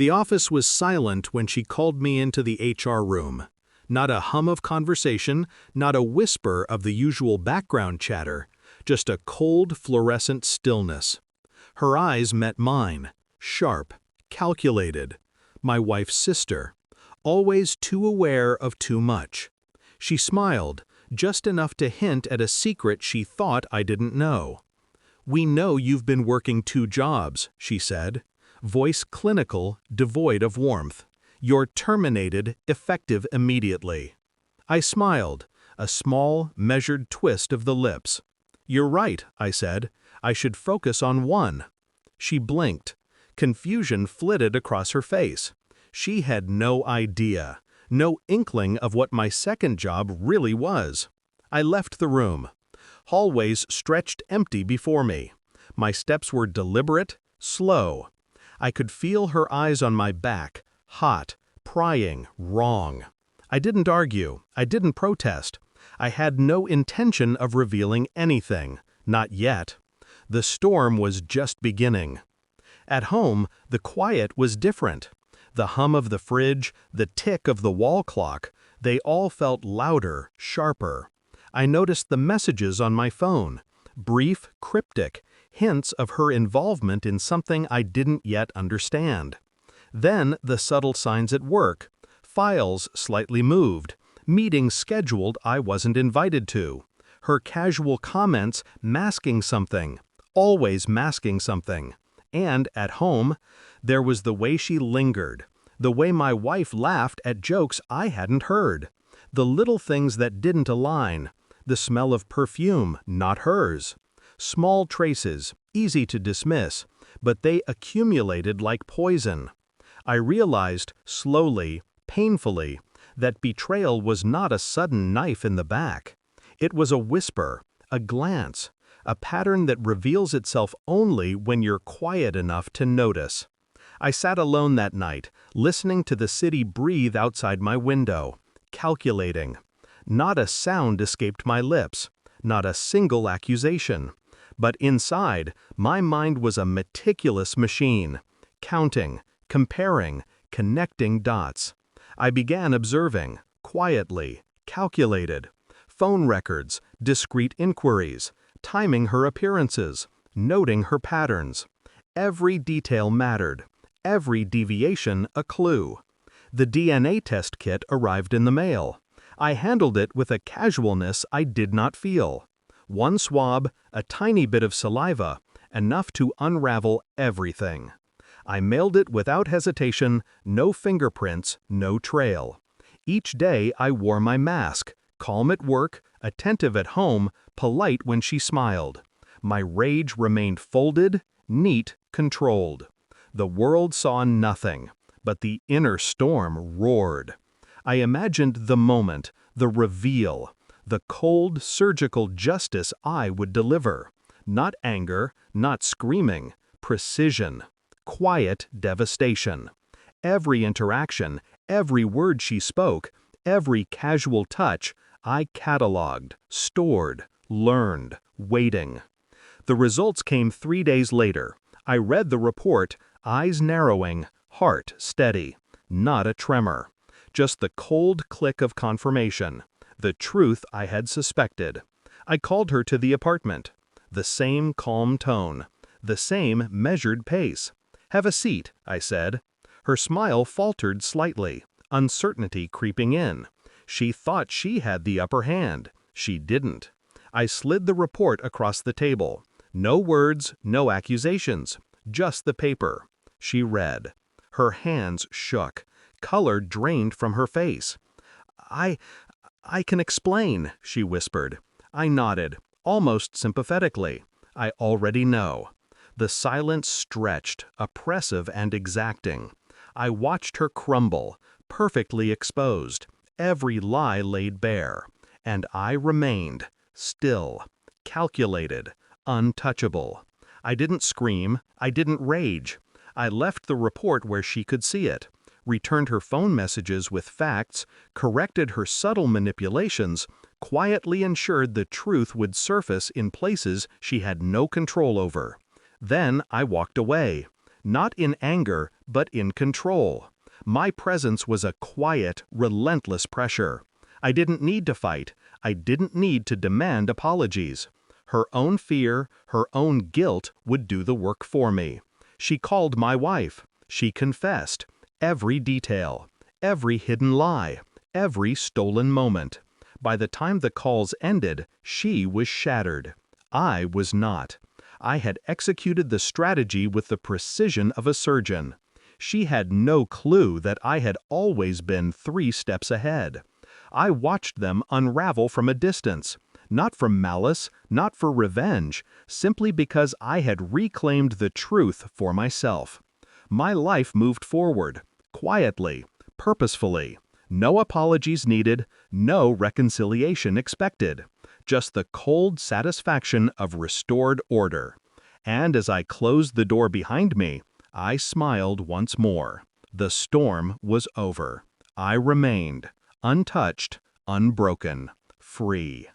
The office was silent when she called me into the HR room. Not a hum of conversation, not a whisper of the usual background chatter, just a cold, fluorescent stillness. Her eyes met mine, sharp, calculated. My wife's sister, always too aware of too much. She smiled, just enough to hint at a secret she thought I didn't know. "We know you've been working 2 jobs," she said, voice clinical, devoid of warmth. "You're terminated, effective immediately." I smiled, a small, measured twist of the lips. "You're right," I said. "I should focus on 1. She blinked. Confusion flitted across her face. She had no idea, no inkling of what my second job really was. I left the room. Hallways stretched empty before me. My steps were deliberate, slow. I could feel her eyes on my back, hot, prying, wrong. I didn't argue. I didn't protest. I had no intention of revealing anything, not yet. The storm was just beginning. At home, the quiet was different. The hum of the fridge, the tick of the wall clock, they all felt louder, sharper. I noticed the messages on my phone, brief, cryptic, hints of her involvement in something I didn't yet understand. Then the subtle signs at work, files slightly moved, meetings scheduled I wasn't invited to, her casual comments masking something, always masking something. And at home, there was the way she lingered, the way my wife laughed at jokes I hadn't heard, the little things that didn't align, the smell of perfume, not hers. Small traces, easy to dismiss, but they accumulated like poison. I realized, slowly, painfully, that betrayal was not a sudden knife in the back. It was a whisper, a glance, a pattern that reveals itself only when you're quiet enough to notice. I sat alone that night, listening to the city breathe outside my window, calculating. Not a sound escaped my lips, not a single accusation. But inside, my mind was a meticulous machine, counting, comparing, connecting dots. I began observing, quietly, calculated. Phone records, discreet inquiries, timing her appearances, noting her patterns. Every detail mattered, every deviation a clue. The DNA test kit arrived in the mail. I handled it with a casualness I did not feel. 1 swab, a tiny bit of saliva, enough to unravel everything. I mailed it without hesitation, no fingerprints, no trail. Each day I wore my mask, calm at work, attentive at home, polite when she smiled. My rage remained folded, neat, controlled. The world saw nothing, but the inner storm roared. I imagined the moment, the reveal, the cold, surgical justice I would deliver. Not anger, not screaming, precision, quiet devastation. Every interaction, every word she spoke, every casual touch, I cataloged, stored, learned, waiting. The results came 3 days later. I read the report, eyes narrowing, heart steady. Not a tremor. Just the cold click of confirmation. The truth I had suspected. I called her to the apartment. The same calm tone. The same measured pace. "Have a seat," I said. Her smile faltered slightly, uncertainty creeping in. She thought she had the upper hand. She didn't. I slid the report across the table. No words, no accusations. Just the paper. She read. Her hands shook. Color drained from her face. I can explain," she whispered. I nodded, almost sympathetically. "I already know." The silence stretched, oppressive and exacting. I watched her crumble, perfectly exposed, every lie laid bare. And I remained, still, calculated, untouchable. I didn't scream, I didn't rage. I left the report where she could see it, returned her phone messages with facts, corrected her subtle manipulations, quietly ensured the truth would surface in places she had no control over. Then I walked away, Not in anger, but in control. My presence was a quiet, relentless pressure. I didn't need to fight. I didn't need to demand apologies. Her own fear, her own guilt would do the work for me. She called my wife. She confessed. Every detail. Every hidden lie. Every stolen moment. By the time the calls ended, she was shattered. I was not. I had executed the strategy with the precision of a surgeon. She had no clue that I had always been 3 steps ahead. I watched them unravel from a distance, not from malice, not for revenge, simply because I had reclaimed the truth for myself. My life moved forward, quietly, purposefully. No apologies needed, no reconciliation expected. Just the cold satisfaction of restored order. And as I closed the door behind me, I smiled once more. The storm was over. I remained, untouched, unbroken, free.